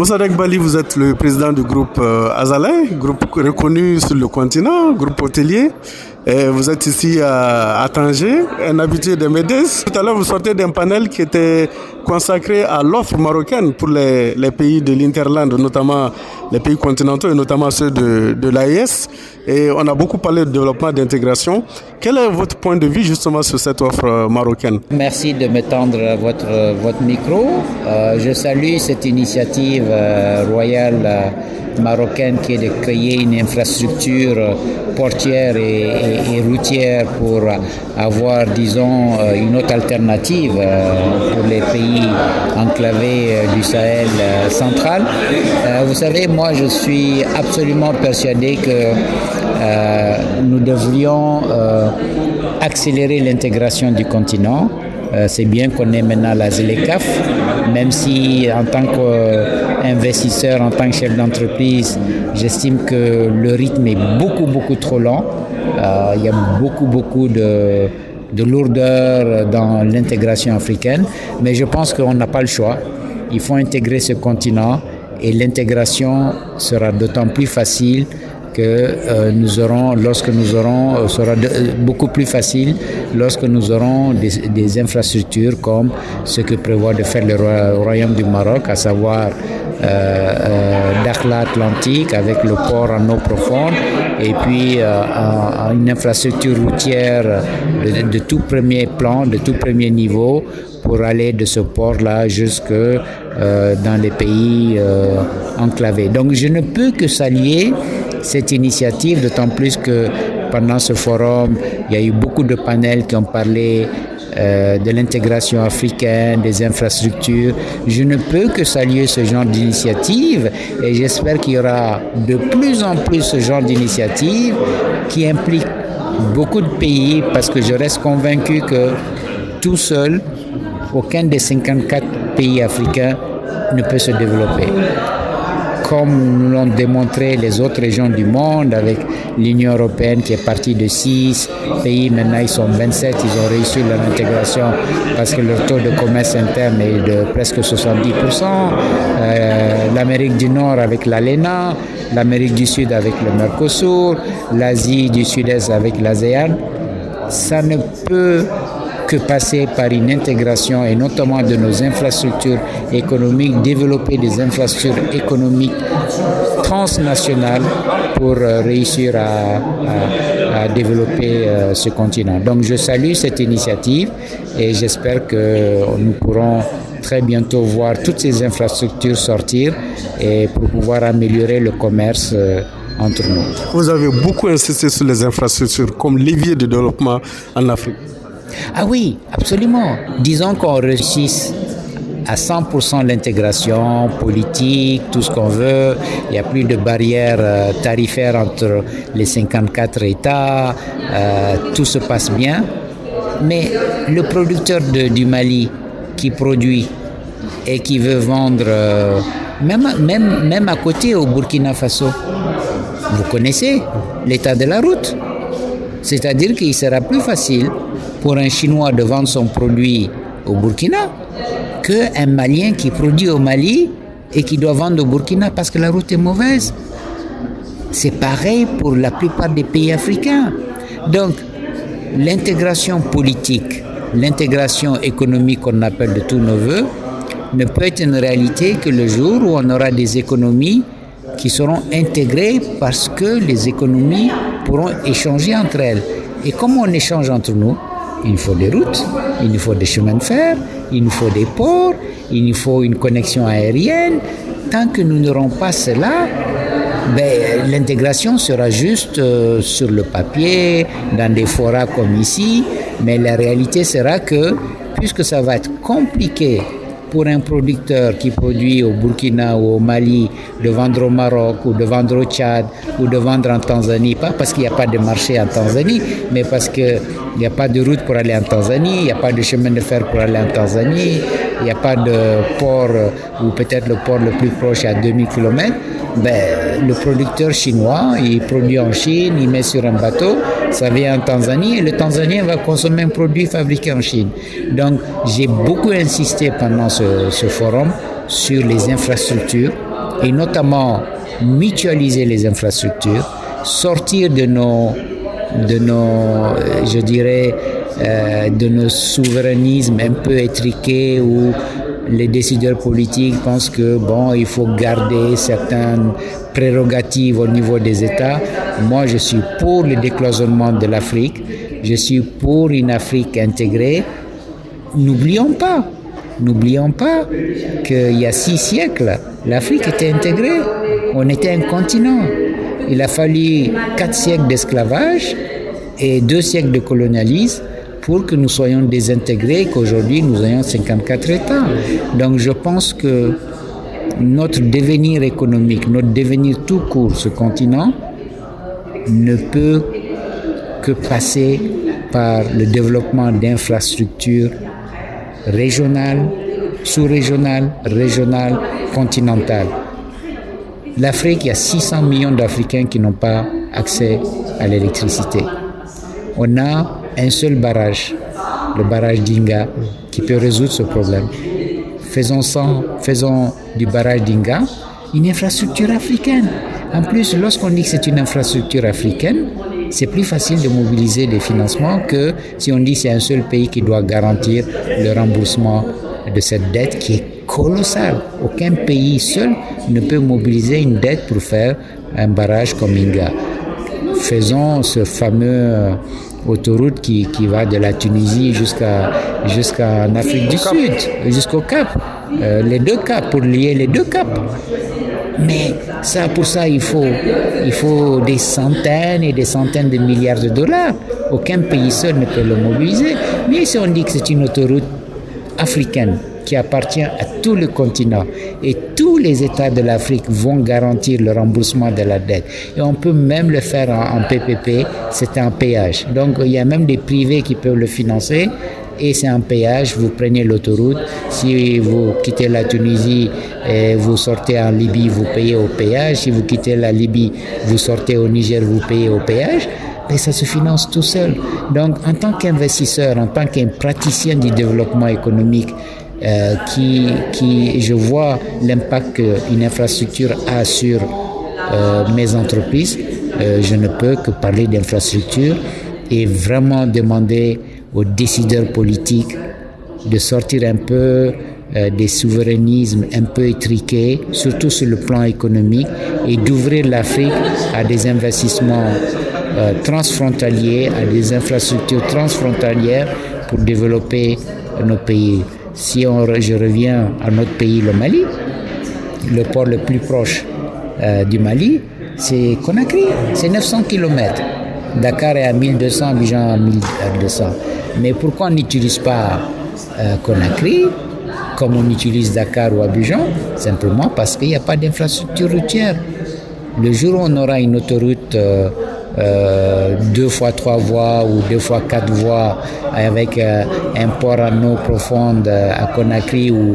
Mossadegh Bali, vous êtes le président du groupe Azalai, groupe reconnu sur le continent, groupe hôtelier. Et vous êtes ici à Tanger, un habitué de MEDES. Tout à l'heure, vous sortez d'un panel qui était consacré à l'offre marocaine pour les pays de l'Interland, notamment les pays continentaux et notamment ceux de l'AES. Et on a beaucoup parlé de développement, d'intégration. Quel est votre point de vue justement sur cette offre marocaine? Merci de me tendre votre micro. Je salue cette initiative royale marocaine qui est de créer une infrastructure portière et routière pour avoir, disons, une autre alternative pour les pays enclavés du Sahel central. Vous savez, moi je suis absolument persuadé que nous devrions accélérer l'intégration du continent. C'est bien qu'on ait maintenant la ZLECAf, même si en tant qu'investisseur, en tant que chef d'entreprise, j'estime que le rythme est beaucoup trop lent. Il y a beaucoup de lourdeur dans l'intégration africaine, mais je pense qu'on n'a pas le choix. Il faut intégrer ce continent et l'intégration sera d'autant plus facile que sera beaucoup plus facile lorsque nous aurons des infrastructures comme ce que prévoit de faire le Royaume du Maroc, à savoir Dakhla Atlantique avec le port en eau profonde et puis une infrastructure routière de tout premier plan, de tout premier niveau pour aller de ce port-là jusque dans les pays enclavés. Donc je ne peux que saluer cette initiative, d'autant plus que pendant ce forum, il y a eu beaucoup de panels qui ont parlé de l'intégration africaine, des infrastructures. Je ne peux que saluer ce genre d'initiative et j'espère qu'il y aura de plus en plus ce genre d'initiative qui implique beaucoup de pays parce que je reste convaincu que tout seul, aucun des 54 pays africains ne peut se développer. Comme nous l'ont démontré les autres régions du monde, avec l'Union européenne qui est partie de 6 pays, maintenant ils sont 27, ils ont réussi leur intégration parce que leur taux de commerce interne est de presque 70%. L'Amérique du Nord avec l'ALENA, l'Amérique du Sud avec le Mercosur, l'Asie du Sud-Est avec l'ASEAN. Ça ne peut que passer par une intégration et notamment de nos infrastructures économiques, développer des infrastructures économiques transnationales pour réussir à développer ce continent. Donc je salue cette initiative et j'espère que nous pourrons très bientôt voir toutes ces infrastructures sortir et pour pouvoir améliorer le commerce entre nous. Vous avez beaucoup insisté sur les infrastructures comme levier de développement en Afrique. Ah oui, absolument. Disons qu'on réussisse à 100% l'intégration politique, tout ce qu'on veut. Il n'y a plus de barrières tarifaires entre les 54 États. Tout se passe bien. Mais le producteur du Mali qui produit et qui veut vendre, même à côté au Burkina Faso, vous connaissez l'état de la route. C'est-à-dire qu'il sera plus facile pour un Chinois de vendre son produit au Burkina qu'un Malien qui produit au Mali et qui doit vendre au Burkina parce que la route est mauvaise. C'est pareil pour la plupart des pays africains. Donc, l'intégration politique, l'intégration économique qu'on appelle de tous nos voeux, ne peut être une réalité que le jour où on aura des économies qui seront intégrées parce que les économies pourront échanger entre elles. Et comme on échange entre nous, il nous faut des routes, il nous faut des chemins de fer, il nous faut des ports, il nous faut une connexion aérienne. Tant que nous n'aurons pas cela, l'intégration sera juste sur le papier, dans des forats comme ici, mais la réalité sera que, puisque ça va être compliqué pour un producteur qui produit au Burkina ou au Mali de vendre au Maroc ou de vendre au Tchad ou de vendre en Tanzanie, pas parce qu'il n'y a pas de marché en Tanzanie, mais parce qu'il n'y a pas de route pour aller en Tanzanie, il n'y a pas de chemin de fer pour aller en Tanzanie, il n'y a pas de port ou peut-être le port le plus proche est à 2000 km. Le producteur chinois, il produit en Chine, il met sur un bateau, ça vient en Tanzanie et le Tanzanien va consommer un produit fabriqué en Chine. Donc j'ai beaucoup insisté pendant ce forum sur les infrastructures et notamment mutualiser les infrastructures, sortir de nos je dirais, de nos souverainismes un peu étriqués où les décideurs politiques pensent que il faut garder certaines prérogatives au niveau des États. Moi, je suis pour le décloisonnement de l'Afrique. Je suis pour une Afrique intégrée. N'oublions pas qu'il y a 6 siècles, l'Afrique était intégrée. On était un continent. Il a fallu 4 siècles d'esclavage et 2 siècles de colonialisme pour que nous soyons désintégrés et qu'aujourd'hui nous ayons 54 États. Donc je pense que notre devenir économique, notre devenir tout court, ce continent, ne peut que passer par le développement d'infrastructures régionales, sous-régionales, régionales, continentales. L'Afrique, il y a 600 millions d'Africains qui n'ont pas accès à l'électricité. On a un seul barrage, le barrage d'Inga, qui peut résoudre ce problème. Faisons du barrage d'Inga une infrastructure africaine. En plus, lorsqu'on dit que c'est une infrastructure africaine, c'est plus facile de mobiliser des financements que si on dit que c'est un seul pays qui doit garantir le remboursement de cette dette qui est colossale. Aucun pays seul ne peut mobiliser une dette pour faire un barrage comme Inga. Faisons ce fameux autoroute qui va de la Tunisie jusqu'en Afrique du Sud, jusqu'au Cap. Les 2 caps, pour lier les 2 caps. Mais pour ça, il faut des centaines et des centaines de milliards de dollars. Aucun pays seul ne peut le mobiliser. Mais si on dit que c'est une autoroute africaine qui appartient à tout le continent et tous les États de l'Afrique vont garantir le remboursement de la dette. Et on peut même le faire en PPP, c'est un péage. Donc il y a même des privés qui peuvent le financer et c'est un péage, vous prenez l'autoroute. Si vous quittez la Tunisie et vous sortez en Libye, vous payez au péage. Si vous quittez la Libye, vous sortez au Niger, vous payez au péage. Et ça se finance tout seul. Donc en tant qu'investisseur, en tant qu'un praticien du développement économique, je vois l'impact qu'une infrastructure a sur mes entreprises. Je ne peux que parler d'infrastructure et vraiment demander aux décideurs politiques de sortir un peu des souverainismes un peu étriqués, surtout sur le plan économique, et d'ouvrir l'Afrique à des investissements transfrontaliers, à des infrastructures transfrontalières pour développer nos pays. Si je reviens à notre pays, le Mali, le port le plus proche du Mali, c'est Conakry, c'est 900 km. Dakar est à 1200, Abidjan à 1200. Mais pourquoi on n'utilise pas Conakry comme on utilise Dakar ou Abidjan? Simplement parce qu'il n'y a pas d'infrastructure routière. Le jour où on aura une autoroute 2 fois 3 voies ou 2 fois 4 voies avec un port en eau profonde à Conakry ou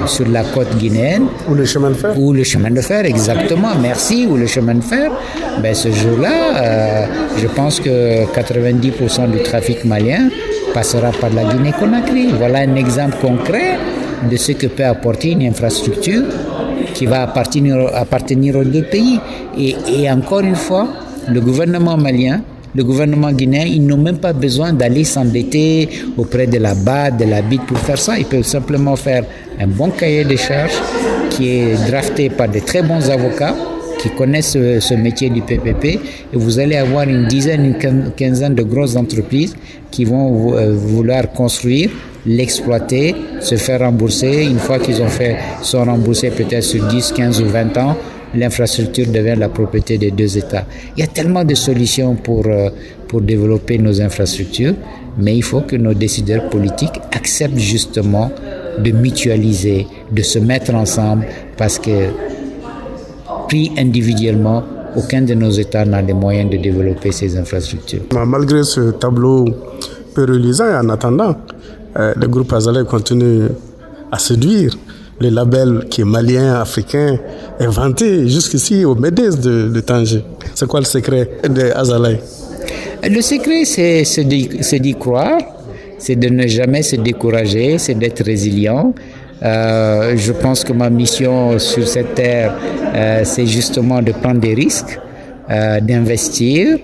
sur la côte guinéenne. Ou le chemin de fer. Ou le chemin de fer, exactement, merci, ou le chemin de fer. Ce jour-là, je pense que 90% du trafic malien passera par la Guinée-Conakry. Voilà un exemple concret de ce que peut apporter une infrastructure qui va appartenir aux 2 pays. Et encore une fois, le gouvernement malien, le gouvernement guinéen, ils n'ont même pas besoin d'aller s'endetter auprès de la BAD, de la BID pour faire ça. Ils peuvent simplement faire un bon cahier de charges qui est drafté par de très bons avocats qui connaissent ce métier du PPP, et vous allez avoir une quinzaine de grosses entreprises qui vont vouloir construire, l'exploiter, se faire rembourser. Une fois qu'ils sont remboursés peut-être sur 10, 15 ou 20 ans, l'infrastructure devient la propriété des 2 États. Il y a tellement de solutions pour développer nos infrastructures, mais il faut que nos décideurs politiques acceptent justement de mutualiser, de se mettre ensemble, parce que pris individuellement, aucun de nos États n'a les moyens de développer ces infrastructures. Malgré ce tableau peu reluisant, en attendant, le groupe Azalea continue à séduire. Le label qui est malien, africain, inventé jusqu'ici au MEDES de Tanger. C'est quoi le secret de Azalea? Le secret, c'est d'y croire, c'est de ne jamais se décourager, c'est d'être résilient. Je pense que ma mission sur cette terre, c'est justement de prendre des risques, d'investir.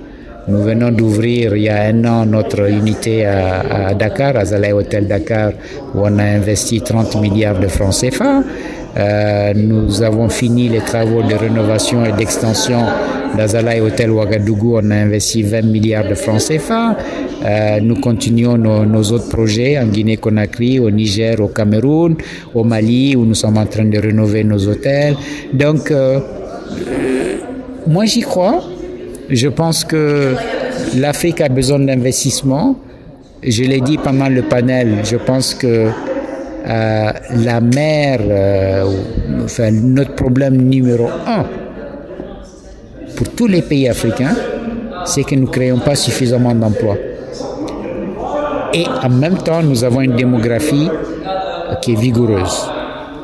Nous venons d'ouvrir il y a 1 an notre unité à Dakar, Azalea Hotel Dakar, où on a investi 30 milliards de francs CFA. Nous avons fini les travaux de rénovation et d'extension d'Azalea Hotel Ouagadougou. On a investi 20 milliards de francs CFA. Nous continuons nos autres projets en Guinée-Conakry, au Niger, au Cameroun, au Mali, où nous sommes en train de rénover nos hôtels. Donc, moi j'y crois. Je pense que l'Afrique a besoin d'investissement. Je l'ai dit pendant le panel, je pense que la mer, notre problème numéro 1 pour tous les pays africains, c'est que nous ne créons pas suffisamment d'emplois. Et en même temps, nous avons une démographie qui est vigoureuse.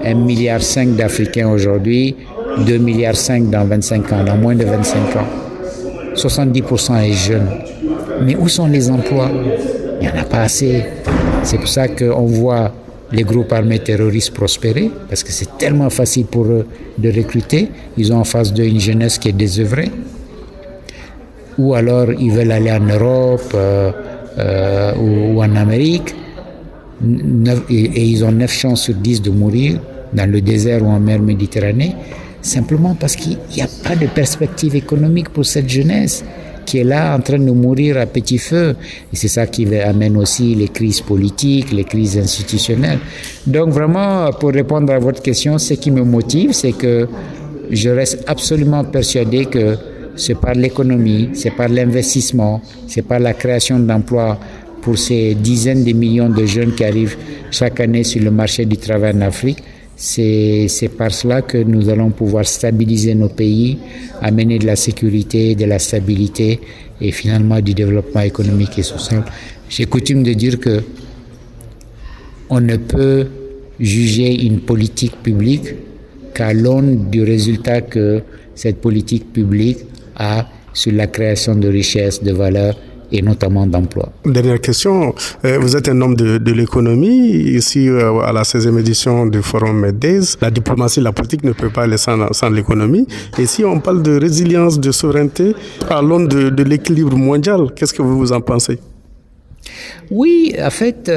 1,5 milliard d'Africains aujourd'hui, 2,5 milliards dans 25 ans, dans moins de 25 ans. 70% est jeune. Mais où sont les emplois? Il n'y en a pas assez. C'est pour ça qu'on voit les groupes armés terroristes prospérer, parce que c'est tellement facile pour eux de recruter. Ils ont en face d'eux une jeunesse qui est désœuvrée. Ou alors ils veulent aller en Europe ou en Amérique. Et ils ont 9 chances sur 10 de mourir dans le désert ou en mer Méditerranée, simplement parce qu'il n'y a pas de perspective économique pour cette jeunesse qui est là en train de mourir à petit feu. Et c'est ça qui amène aussi les crises politiques, les crises institutionnelles. Donc vraiment, pour répondre à votre question, ce qui me motive, c'est que je reste absolument persuadé que c'est par l'économie, c'est par l'investissement, c'est par la création d'emplois pour ces dizaines de millions de jeunes qui arrivent chaque année sur le marché du travail en Afrique. C'est par cela que nous allons pouvoir stabiliser nos pays, amener de la sécurité, de la stabilité et finalement du développement économique et social. J'ai coutume de dire que on ne peut juger une politique publique qu'à l'aune du résultat que cette politique publique a sur la création de richesses, de valeur et notamment d'emploi. Dernière question, vous êtes un homme de l'économie, ici à la 16e édition du Forum MEDES, la diplomatie, la politique ne peut pas aller sans l'économie. Et si on parle de résilience, de souveraineté, à l'aune de l'équilibre mondial, qu'est-ce que vous en pensez? Oui, en fait,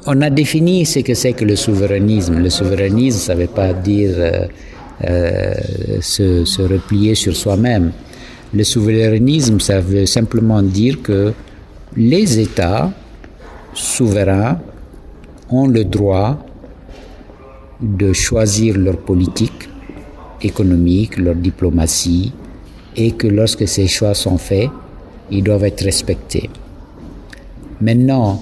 on a défini ce que c'est que le souverainisme. Le souverainisme, ça ne veut pas dire se replier sur soi-même. Le souverainisme, ça veut simplement dire que les États souverains ont le droit de choisir leur politique économique, leur diplomatie, et que lorsque ces choix sont faits, ils doivent être respectés. Maintenant,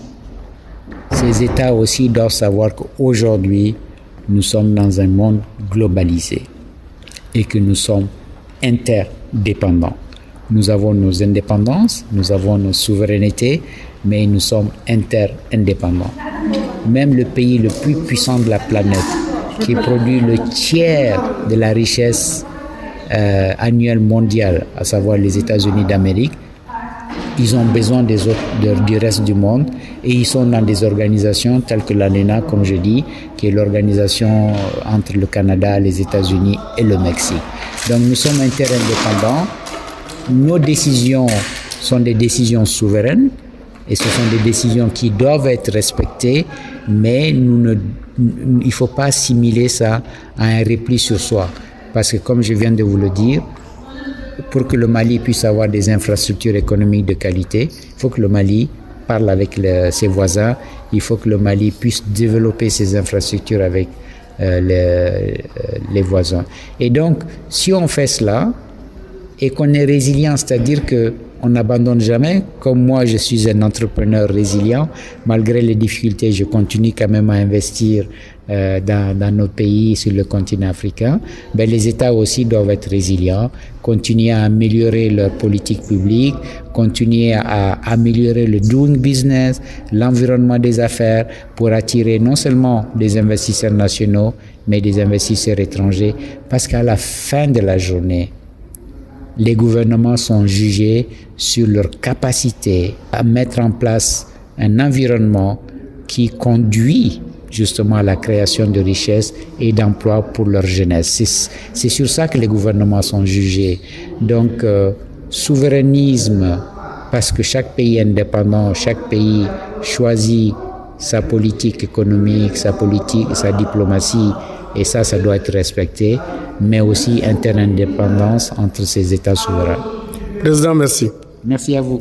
ces États aussi doivent savoir qu'aujourd'hui, nous sommes dans un monde globalisé et que nous sommes interdépendants. Nous avons nos indépendances, nous avons nos souverainetés, mais nous sommes interdépendants. Même le pays le plus puissant de la planète, qui produit le tiers de la richesse annuelle mondiale, à savoir les États-Unis d'Amérique, ils ont besoin des autres, du reste du monde, et ils sont dans des organisations telles que l'ANENA, comme je dis, qui est l'organisation entre le Canada, les États-Unis et le Mexique. Donc nous sommes interdépendants. Nos décisions sont des décisions souveraines et ce sont des décisions qui doivent être respectées, mais il ne faut pas assimiler ça à un repli sur soi. Parce que comme je viens de vous le dire, pour que le Mali puisse avoir des infrastructures économiques de qualité, il faut que le Mali parle avec ses voisins, il faut que le Mali puisse développer ses infrastructures avec les voisins. Et donc, si on fait cela, et qu'on est résilient, c'est-à-dire qu'on n'abandonne jamais. Comme moi, je suis un entrepreneur résilient. Malgré les difficultés, je continue quand même à investir dans nos pays sur le continent africain. Ben, les États aussi doivent être résilients, continuer à améliorer leur politique publique, continuer à améliorer le doing business, l'environnement des affaires pour attirer non seulement des investisseurs nationaux, mais des investisseurs étrangers. Parce qu'à la fin de la journée, les gouvernements sont jugés sur leur capacité à mettre en place un environnement qui conduit justement à la création de richesses et d'emplois pour leur jeunesse. C'est sur ça que les gouvernements sont jugés. Donc, souverainisme, parce que chaque pays indépendant, chaque pays choisit sa politique économique, sa politique, sa diplomatie, et ça doit être respecté, mais aussi interdépendance entre ces États souverains. Président, merci. Merci à vous.